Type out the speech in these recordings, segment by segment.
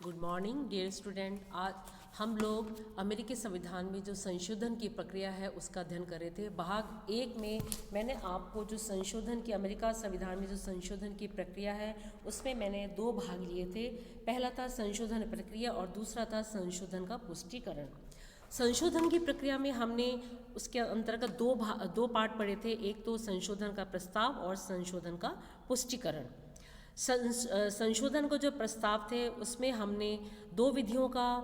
Good morning dear student. आज हम लोग अमेरिकी संविधान में जो संशोधन की प्रक्रिया है उसका अध्ययन कर रहे थे। भाग एक में मैंने आपको जो संशोधन की अमेरिका संविधान में जो संशोधन की प्रक्रिया है उसमें मैंने दो भाग लिए थे। पहला था संशोधन प्रक्रिया और दूसरा था संशोधन का पुष्टिकरण। संशोधन की प्रक्रिया में हमने उसके अंतर्गत दो पार्ट पढ़े थे। एक तो संशोधन का प्रस्ताव और संशोधन का पुष्टिकरण। संशोधन को जो प्रस्ताव थे उसमें हमने दो विधियों का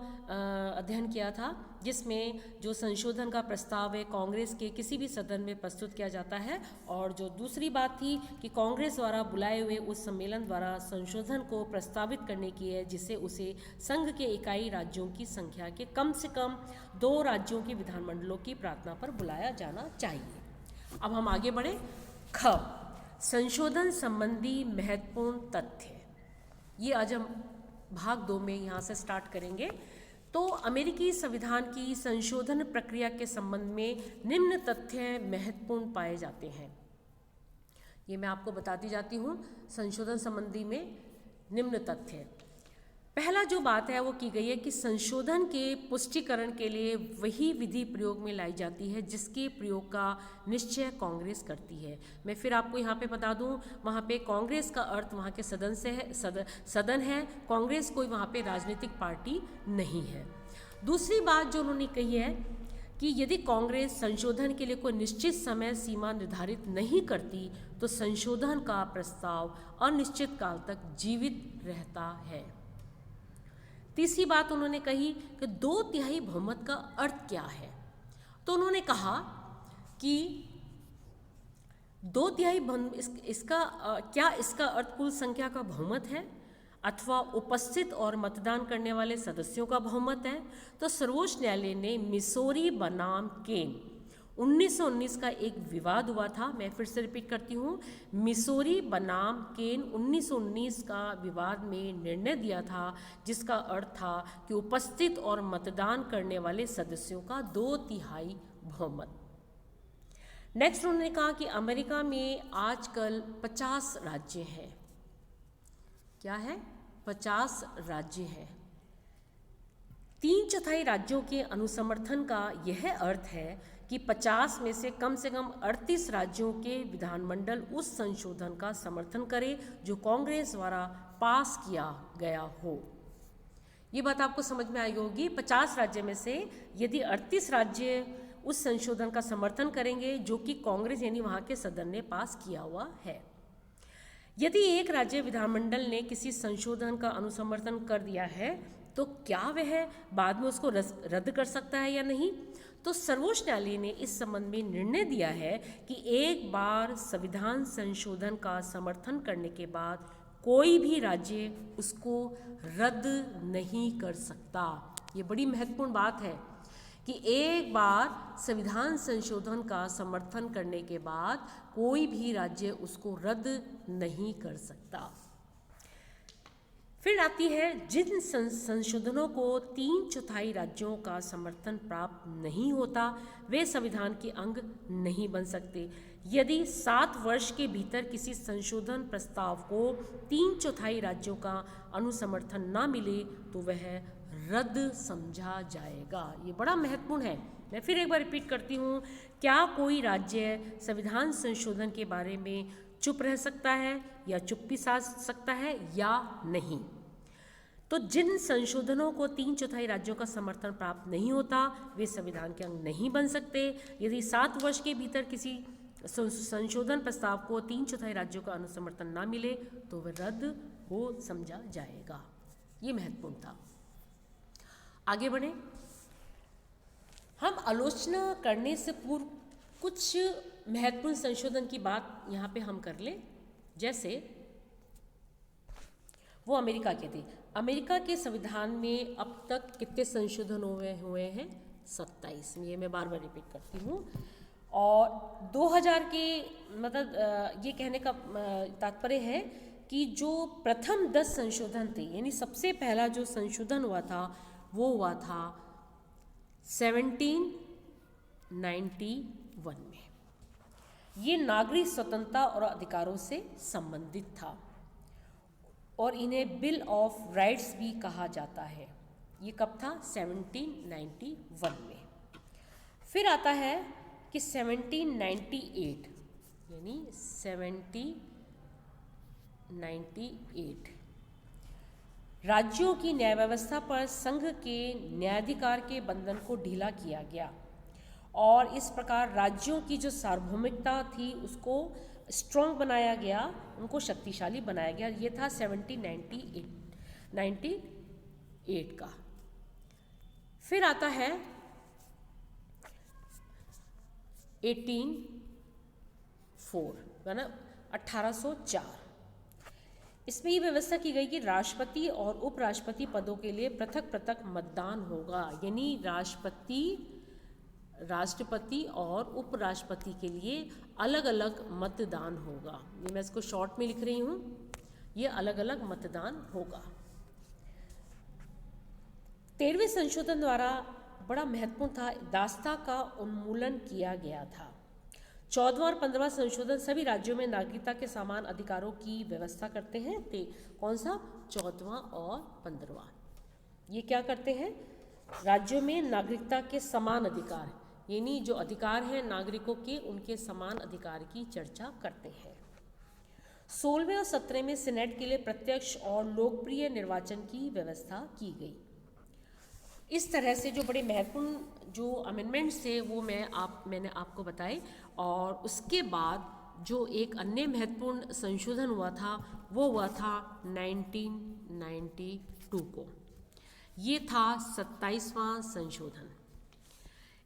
अध्ययन किया था, जिसमें जो संशोधन का प्रस्ताव है कांग्रेस के किसी भी सदन में प्रस्तुत किया जाता है, और जो दूसरी बात थी कि कांग्रेस द्वारा बुलाए हुए उस सम्मेलन द्वारा संशोधन को प्रस्तावित करने की है, जिसे उसे संघ के इकाई राज्यों की संख्या के कम से कम 2 राज्यों के विधानमंडलों की प्रार्थना पर बुलाया जाना चाहिए। अब हम आगे बढ़े। ख संशोधन संबंधी महत्वपूर्ण तथ्य, ये आज हम भाग 2 में यहाँ से स्टार्ट करेंगे। तो अमेरिकी संविधान की संशोधन प्रक्रिया के संबंध में निम्न तथ्य महत्वपूर्ण पाए जाते हैं। ये मैं आपको बताती जाती हूँ। संशोधन संबंधी में निम्न तथ्य, पहला जो बात है वो की गई है कि संशोधन के पुष्टिकरण के लिए वही विधि प्रयोग में लाई जाती है जिसके प्रयोग का निश्चय कांग्रेस करती है। मैं फिर आपको यहाँ पे बता दूँ, वहाँ पे कांग्रेस का अर्थ वहाँ के सदन से है, सदन है। कांग्रेस कोई वहाँ पे राजनीतिक पार्टी नहीं है। दूसरी बात जो उन्होंने कही है कि यदि कांग्रेस संशोधन के लिए कोई निश्चित समय सीमा निर्धारित नहीं करती तो संशोधन का प्रस्ताव अनिश्चित काल तक जीवित रहता है। तीसरी बात उन्होंने कही कि 2/3 बहुमत का अर्थ क्या है। तो उन्होंने कहा कि 2/3 इसका अर्थ कुल संख्या का बहुमत है अथवा उपस्थित और मतदान करने वाले सदस्यों का बहुमत है। तो सर्वोच्च न्यायालय ने मिसौरी बनाम केन 1919 का एक विवाद हुआ था। मैं फिर से रिपीट करती हूँ, मिसौरी बनाम केन 1919 का विवाद में निर्णय दिया था, जिसका अर्थ था कि उपस्थित और मतदान करने वाले सदस्यों का 2/3 बहुमत। नेक्स्ट उन्होंने कहा कि अमेरिका में आजकल 50 राज्य हैं। क्या है? 50 राज्य हैं। 3/4 राज्यों के अनुसमर्थन का यह अर्थ है कि 50 में से कम 38 राज्यों के विधानमंडल उस संशोधन का समर्थन करे जो कांग्रेस द्वारा पास किया गया हो। ये बात आपको समझ में आई होगी। 50 राज्य में से यदि 38 राज्य उस संशोधन का समर्थन करेंगे जो कि कांग्रेस यानी वहाँ के सदन ने पास किया हुआ है। यदि एक राज्य विधानमंडल ने किसी संशोधन का अनुसमर्थन कर दिया है तो क्या वह बाद में उसको रद्द कर सकता है या नहीं? तो सर्वोच्च न्यायालय ने इस संबंध में निर्णय दिया है कि एक बार संविधान संशोधन का समर्थन करने के बाद कोई भी राज्य उसको रद्द नहीं कर सकता। ये बड़ी महत्वपूर्ण बात है कि एक बार संविधान संशोधन का समर्थन करने के बाद कोई भी राज्य उसको रद्द नहीं कर सकता। फिर आती है, जिन संशोधनों को 3/4 राज्यों का समर्थन प्राप्त नहीं होता वे संविधान के अंग नहीं बन सकते। यदि 7 वर्ष के भीतर किसी संशोधन प्रस्ताव को 3/4 राज्यों का अनुसमर्थन न मिले तो वह रद्द समझा जाएगा। ये बड़ा महत्वपूर्ण है। मैं फिर एक बार रिपीट करती हूँ, क्या कोई राज्य संविधान संशोधन के बारे में चुप रह सकता है या चुप्पी साध सकता है या नहीं? तो जिन संशोधनों को 3/4 राज्यों का समर्थन प्राप्त नहीं होता वे संविधान के अंग नहीं बन सकते। यदि 7 वर्ष के भीतर किसी संशोधन प्रस्ताव को 3/4 राज्यों का अनुसमर्थन ना मिले तो वह रद्द हो समझा जाएगा। ये महत्वपूर्ण था। आगे बढ़े। हम आलोचना करने से पूर्व कुछ महत्वपूर्ण संशोधन की बात यहाँ पे हम कर लें। जैसे वो अमेरिका के थे। अमेरिका के संविधान में अब तक कितने संशोधन हुए हैं? 27। ये मैं बार बार रिपीट करती हूँ। और 2000 के मतलब ये कहने का तात्पर्य है कि जो प्रथम 10 संशोधन थे, यानी सबसे पहला जो संशोधन हुआ था वो हुआ था 1791 में। ये नागरिक स्वतंत्रता और अधिकारों से संबंधित था। और इन्हें बिल ऑफ राइट्स भी कहा जाता है। ये कब था? 1791 में। फिर आता है कि 1798 यानी 1798 राज्यों की न्याय व्यवस्था पर संघ के न्यायाधिकार के बंधन को ढीला किया गया और इस प्रकार राज्यों की जो सार्वभौमिकता थी उसको स्ट्रॉन्ग बनाया गया, उनको शक्तिशाली बनाया गया। ये था 1798 का। फिर आता है 1804 इसमें ये व्यवस्था की गई कि राष्ट्रपति और उपराष्ट्रपति पदों के लिए पृथक पृथक मतदान होगा, यानी राष्ट्रपति और उपराष्ट्रपति के लिए अलग अलग मतदान होगा। ये मैं इसको शॉर्ट में लिख रही हूँ, ये अलग अलग मतदान होगा। 13वें संशोधन द्वारा बड़ा महत्वपूर्ण था, दास्ता का उन्मूलन किया गया था। 14वां और 15वां संशोधन सभी राज्यों में नागरिकता के समान अधिकारों की व्यवस्था करते हैं। कौन सा? 14वां और 15वां। ये क्या करते हैं? राज्यों में नागरिकता के समान अधिकार, यानी जो अधिकार हैं नागरिकों के, उनके समान अधिकार की चर्चा करते हैं। 16वें और 17वें में सीनेट के लिए प्रत्यक्ष और लोकप्रिय निर्वाचन की व्यवस्था की गई। इस तरह से जो बड़े महत्वपूर्ण जो अमेंडमेंट्स थे वो मैंने आपको बताए। और उसके बाद जो एक अन्य महत्वपूर्ण संशोधन हुआ था वो हुआ था 1992 को। ये था 27वां संशोधन।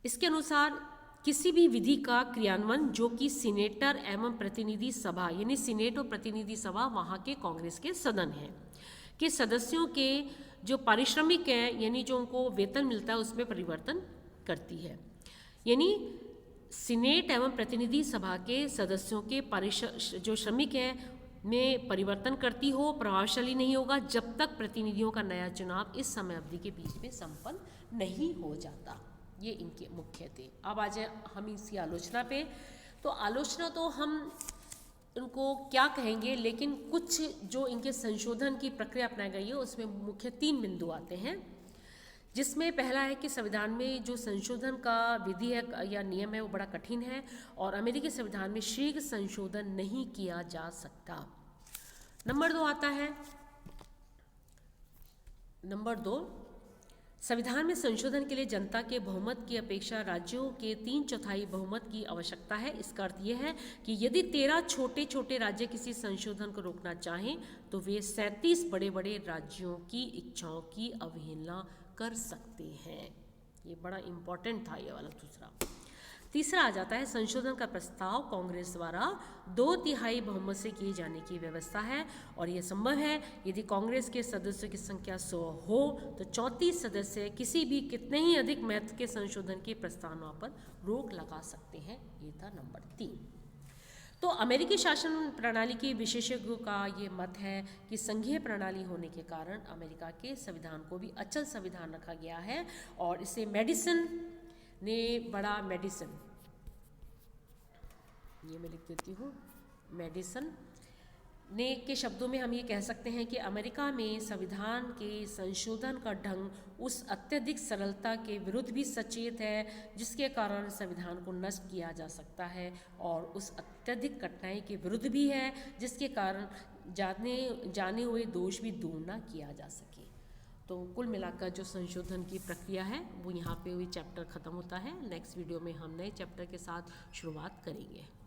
इसके अनुसार किसी भी विधि का क्रियान्वयन जो कि सीनेटर एवं प्रतिनिधि सभा, यानी सीनेट और प्रतिनिधि सभा वहाँ के कांग्रेस के सदन हैं, के सदस्यों के जो पारिश्रमिक है, यानी जो उनको वेतन मिलता है, उसमें परिवर्तन करती है। यानी सीनेट एवं प्रतिनिधि सभा के सदस्यों के जो श्रमिक है में परिवर्तन करती हो, प्रभावशाली नहीं होगा जब तक प्रतिनिधियों का नया चुनाव इस समय अवधि के बीच में संपन्न नहीं हो जाता। ये इनके मुख्य थे। अब आ जाए हम इसकी आलोचना पे। तो आलोचना तो हम उनको क्या कहेंगे, लेकिन कुछ जो इनके संशोधन की प्रक्रिया अपनाई गई है उसमें मुख्य 3 बिंदु आते हैं, जिसमें पहला है कि संविधान में जो संशोधन का विधि है या नियम है वो बड़ा कठिन है और अमेरिकी संविधान में शीघ्र संशोधन नहीं किया जा सकता। नंबर 2 आता है, नंबर 2, संविधान में संशोधन के लिए जनता के बहुमत की अपेक्षा राज्यों के 3/4 बहुमत की आवश्यकता है। इसका अर्थ यह है कि यदि 13 छोटे छोटे राज्य किसी संशोधन को रोकना चाहें तो वे 37 बड़े बड़े राज्यों की इच्छाओं की अवहेलना कर सकते हैं। ये बड़ा इंपॉर्टेंट था ये वाला दूसरा। तीसरा आ जाता है, संशोधन का प्रस्ताव कांग्रेस द्वारा 2/3 बहुमत से किए जाने की व्यवस्था है और यह संभव है यदि कांग्रेस के सदस्यों की संख्या 100 हो तो 34 सदस्य किसी भी कितने ही अधिक महत्व के संशोधन के प्रस्तावों पर रोक लगा सकते हैं। ये था नंबर 3। तो अमेरिकी शासन प्रणाली के विशेषज्ञों का ये मत है कि संघीय प्रणाली होने के कारण अमेरिका के संविधान को भी अचल संविधान रखा गया है और इसे मेडिसन ने बड़ा मेडिसन, ये मैं लिख देती हूँ, मेडिसन ने के शब्दों में हम ये कह सकते हैं कि अमेरिका में संविधान के संशोधन का ढंग उस अत्यधिक सरलता के विरुद्ध भी सचेत है जिसके कारण संविधान को नष्ट किया जा सकता है और उस अत्यधिक कठिनाई के विरुद्ध भी है जिसके कारण जाने हुए दोष भी दूर न किया जा सके। तो कुल मिलाकर जो संशोधन की प्रक्रिया है वो यहाँ पे हुई चैप्टर ख़त्म होता है। नेक्स्ट वीडियो में हम नए चैप्टर के साथ शुरुआत करेंगे।